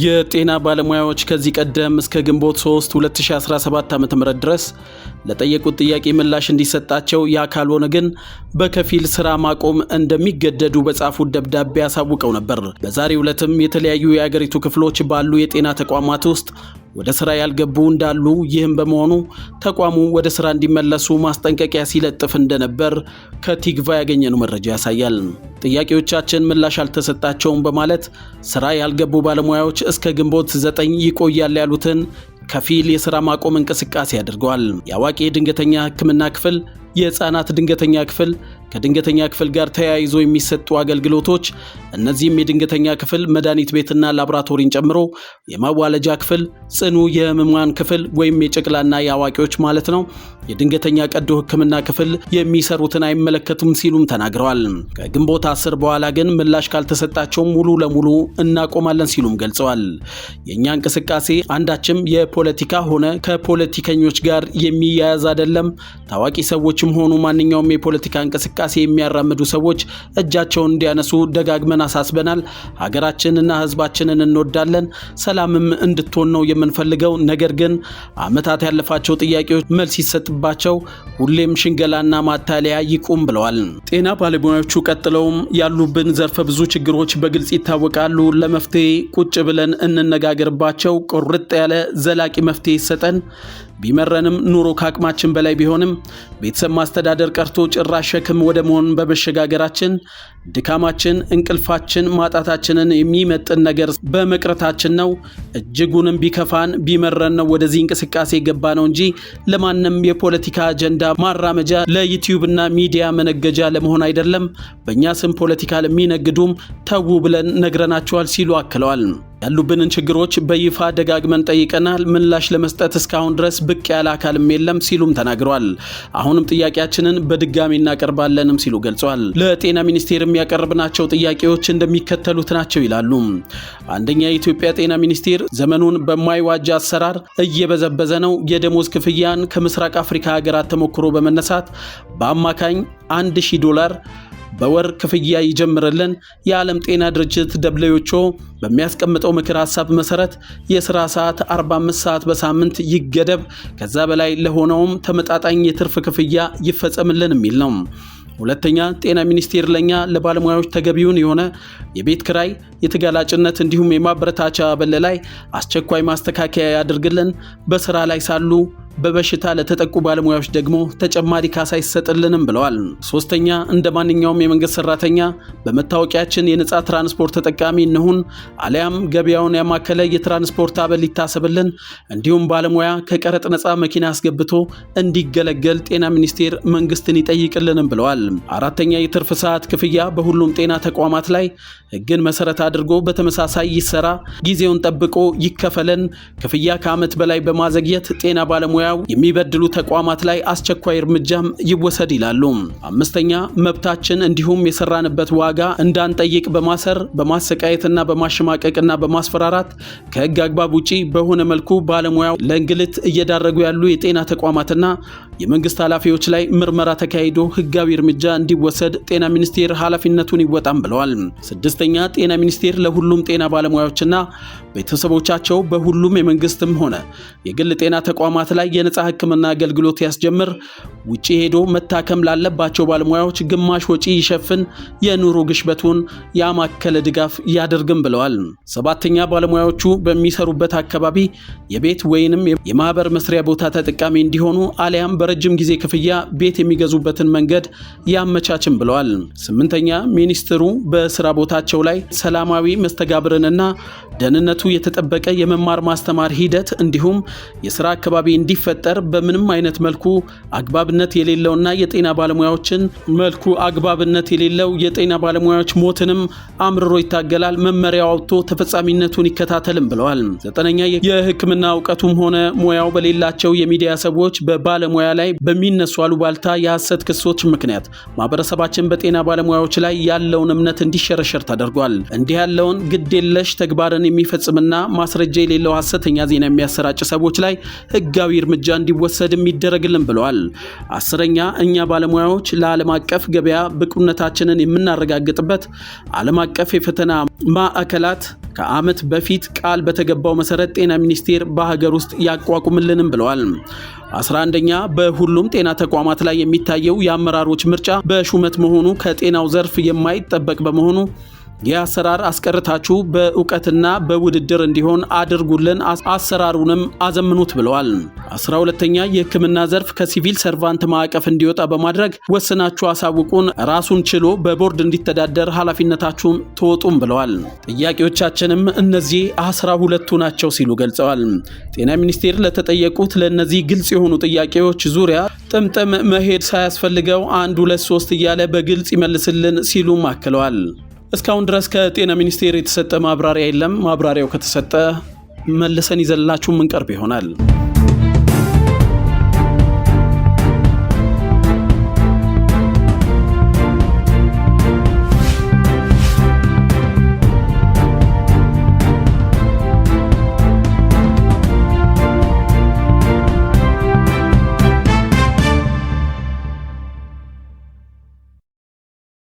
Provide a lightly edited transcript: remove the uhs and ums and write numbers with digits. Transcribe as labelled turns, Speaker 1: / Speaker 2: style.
Speaker 1: የጤና ባለሙያዎች ከዚህ ቀደም እስከ ግንቦት 3 2017 ዓ.ም ድረስ ለጠየቁት ጥያቄ ምላሽ እንዲሰጣቸው ካልሆነ ግን በከፊል ስራ ማቆም እንደሚገደዱ በጻፉት ደብዳቤ ያሳውቀው ነበር። በዛሬው ዕለትም የተለያዩ የሀገሪቱ ክፍሎች ባሉ የጤና ተቋማት ውስጥ ወደ ስራ ያልገቡ እንዳሉ ይህም በመሆኑ ተቋሙ ወደ ስራ እንዲመለሱ ማስጠንቀቂያ ሲለጥፍ እንደነበር ከቲግቫ ያገኘነው መረጃ ያሳያል። ጥያቄዎቻችን ምላሽ አልተሰጣቸውም በማለት ስራ ያልገቡ ባለሙያዎች እስከ ግንቦት 9 ይቆያል ያሉትን ከፊል የሥራ ማቆም እንቅስቃሴ አድርገዋል። የአዋቂ ድንገተኛ ሕክምና ክፍል፣ የህፃናት ድንገተኛ ክፍል፣ ከድንገተኛ ክፍል ጋር ተያይዞ የሚሰጡ አገልግሎቶች እነዚህም የድንገተኛ ክፍል መድኃኒት ቤትና ላቦራቶሪን ጨምሮ የማዋለጃ ክፍል፣ ጽኑ የህሙማን ክፍል ወይም የጨቅላና የአዋቂዎች ማለት ነው፣ የድንገተኛ ቀዶ ሕክምና ክፍል የሚሰሩትን አይመለከቱም ሲሉም ተናግረዋል። ከግንቦት 10 በኋላ ግን ምላሽ ካልተሰጣቸው ሙሉ ለሙሉ እናቆማለን ሲሉም ገልጸዋል። የኛ እንቅስቃሴ አንዳችም የፖለቲካ ሆነ ከፖለቲከኞች ጋር የሚያያዝ አይደለም። ታዋቂ ሰዎችም ሆኑ ማንኛውም የፖለቲካ እንቅስቃሴ የሚያራምዱ ሰዎች እጃቸውን እንዲያነሱ ደጋግመን አሳስበናል። ሀገራችንና ህዝባችንን እንወዳለን፣ ሰላምም እንድትሆን ነው የምንፈልገው። ነገር ግን ዓመታት ያለፋቸው ጥያቄዎች መልስ ይሰጥባቸው፣ ሁሌም ሽንገላና ማታለያ ይቁም ብለዋል። ጤና ባለሙያዎቹ ቀጥለውም ያሉብን ዘርፈ ብዙ ችግሮች በግልጽ ይታወቃሉ። ለመፍትሄ ቁጭ ብለን እንነጋገርባቸው። ቁርጥ ያለ ዘላቂ መፍትሄ ይሰጠን። ቢመረንም ኑሮ ከአቅማችን በላይ ቢሆንም ቤተሰብ ማስተዳደር ቀርቶ ጭራሽ ሸክም ወደ መሆን በመሸጋገራችን ድካማችን፣ እንቅልፋችን ማጣታችንን የሚመጥን ነገር በመቅረታችን ነው። እጅጉንም ቢከፋን ቢመረን ነው ወደዚህ እንቅስቃሴ ገባ ነው እንጂ ለማንም የፖለቲካ አጀንዳ ማራመጃ ለዩቲዩብና ሚዲያ መነገጃ ለመሆን አይደለም። በእኛ ስም ፖለቲካ ለሚነግዱም ተው ብለን ነግረናቸዋል ሲሉ አክለዋል። ያሉብንን ችግሮች በይፋ ደጋግመን ጠይቀናል። ምላሽ ለመስጠት እስካሁን ድረስ ብቅ ያለ አካልም የለም ሲሉም ተናግረዋል። አሁንም ጥያቄያችንን በድጋሚ እናቀርባለንም ሲሉ ገልጸዋል። ለጤና ሚኒስቴር የሚያቀርብናቸው ጥያቄዎች እንደሚከተሉት ናቸው ይላሉ። አንደኛ፣ የኢትዮጵያ ጤና ሚኒስቴር ዘመኑን በማይዋጅ አሰራር እየበዘበዘ ነው። የደሞዝ ክፍያን ከምስራቅ አፍሪካ ሀገራት ተሞክሮ በመነሳት በአማካኝ $1000 በወር ክፍያ ይጀምርልን። የዓለም ጤና ድርጅት WHO በሚያስቀምጠው ምክር ሐሳብ መሰረት የሥራ ሰዓት 45 ሰዓት በሳምንት ይገደብ። ከዛ በላይ ለሆነውም ተመጣጣኝ የትርፍ ክፍያ ይፈጸምልን የሚል ነው። ሁለተኛ፣ ጤና ሚኒስቴር ለኛ ለባለሙያዎች ተገቢውን የሆነ የቤት ክራይ፣ የተጋላጭነት እንዲሁም የማበረታቻ አበል ላይ አስቸኳይ ማስተካከያ ያድርግልን። በስራ ላይ ሳሉ በበሽታ ለተጠቁ ባለሙያዎች ደግሞ ተጨማሪ ካሳ ይሰጥልንም ብለዋል። ሶስተኛ፣ እንደ ማንኛውም የመንግስት ሰራተኛ በመታወቂያችን የነጻ ትራንስፖርት ተጠቃሚ እንሁን፣ አሊያም ገበያውን ያማከለ የትራንስፖርት አበል ይታሰብልን። እንዲሁም ባለሙያ ከቀረጥ ነጻ መኪና አስገብቶ እንዲገለገል ጤና ሚኒስቴር መንግስትን ይጠይቅልንም ብለዋል። አራተኛ፣ የትርፍ ሰዓት ክፍያ በሁሉም ጤና ተቋማት ላይ ህግን መሰረት አድርጎ በተመሳሳይ ይሰራ፣ ጊዜውን ጠብቆ ይከፈለን። ክፍያ ከዓመት በላይ በማዘግየት ጤና ባለሙያ የሚበድሉ ተቋማት ላይ አስቸኳይ እርምጃም ይወሰድ ይላሉ። አምስተኛ፣ መብታችን እንዲሁም የሰራንበት ዋጋ እንዳንጠይቅ በማሰር በማሰቃየትና በማሸማቀቅና በማስፈራራት ከህግ አግባብ ውጪ በሆነ መልኩ ባለሙያው ለእንግልት እየዳረጉ ያሉ የጤና ተቋማትና የመንግስት ኃላፊዎች ላይ ምርመራ ተካሂዶ ህጋዊ እርምጃ እንዲወሰድ ጤና ሚኒስቴር ኃላፊነቱን ይወጣም ብለዋል። ስድስተኛ፣ ጤና ሚኒስቴር ለሁሉም ጤና ባለሙያዎችና ቤተሰቦቻቸው በሁሉም የመንግስትም ሆነ የግል ጤና ተቋማት ላይ የነጻ ህክምና አገልግሎት ያስጀምር። ውጪ ሄዶ መታከም ላለባቸው ባለሙያዎች ግማሽ ወጪ ይሸፍን። የኑሮ ግሽበቱን ያማከለ ድጋፍ ያደርግም ብለዋል። ሰባተኛ፣ ባለሙያዎቹ በሚሰሩበት አካባቢ የቤት ወይንም የማህበር መስሪያ ቦታ ተጠቃሚ እንዲሆኑ አሊያም በረጅም ጊዜ ክፍያ ቤት የሚገዙበትን መንገድ ያመቻችም ብለዋል። ስምንተኛ፣ ሚኒስትሩ በስራ ቦታቸው ላይ ሰላማዊ መስተጋብርንና ደህንነቱ የተጠበቀ የመማር ማስተማር ሂደት እንዲሁም የሥራ አካባቢ እንዲፈጠር በምንም አይነት መልኩ አግባብነት የሌለውና የጤና ባለሙያዎች ሞትንም አምርሮ ይታገላል። መመሪያው አውጥቶ ተፈጻሚነቱን ይከታተልም ብለዋል። ዘጠነኛ፣ የህክምና ዕውቀቱም ሆነ ሙያው በሌላቸው የሚዲያ ሰዎች በባለሙያ ላይ በሚነሱ አሉባልታ የሐሰት ክሶች ምክንያት ማህበረሰባችን በጤና ባለሙያዎች ላይ ያለውን እምነት እንዲሸረሸር ተደርጓል። እንዲህ ያለውን ግዴለሽ ተግባርን የሚፈጽምና ማስረጃ የሌለው ሐሰተኛ ዜና የሚያሰራጭ ሰዎች ላይ ህጋዊ እርምጃ እንዲወሰድም ይደረግልን ብለዋል። 10ኛ እኛ ባለሙያዎች ለዓለም አቀፍ ገበያ ብቁነታችንን የምናረጋግጥበት ዓለም አቀፍ የፈተና ማዕከላት ከዓመት በፊት ቃል በተገባው መሰረት ጤና ሚኒስቴር በሀገር ውስጥ ያቋቁምልንም ብለዋል። 11ኛ በሁሉም ጤና ተቋማት ላይ የሚታየው የአመራሮች ምርጫ በሹመት መሆኑ ከጤናው ዘርፍ የማይጠበቅ በመሆኑ የአሰራር አስቀርታችሁ በእውቀትና በውድድር እንዲሆን አድርጉልን፣ አሰራሩንም አዘምኑት ብለዋል። 12ኛ የሕክምና ዘርፍ ከሲቪል ሰርቫንት ማዕቀፍ እንዲወጣ በማድረግ ወስናችሁ አሳውቁን፣ ራሱን ችሎ በቦርድ እንዲተዳደር ኃላፊነታችሁን ተወጡም ብለዋል። ጥያቄዎቻችንም እነዚህ 12ቱ ናቸው ሲሉ ገልጸዋል። ጤና ሚኒስቴር ለተጠየቁት ለእነዚህ ግልጽ የሆኑ ጥያቄዎች ዙሪያ ጥምጥም መሄድ ሳያስፈልገው 1 2 3 እያለ በግልጽ ይመልስልን ሲሉም አክለዋል። እስካሁን ድረስ ከጤና ሚኒስቴር የተሰጠ ማብራሪያ የለም። ማብራሪያው ከተሰጠ መልሰን ይዘላችሁ ምንቀርብ ይሆናል።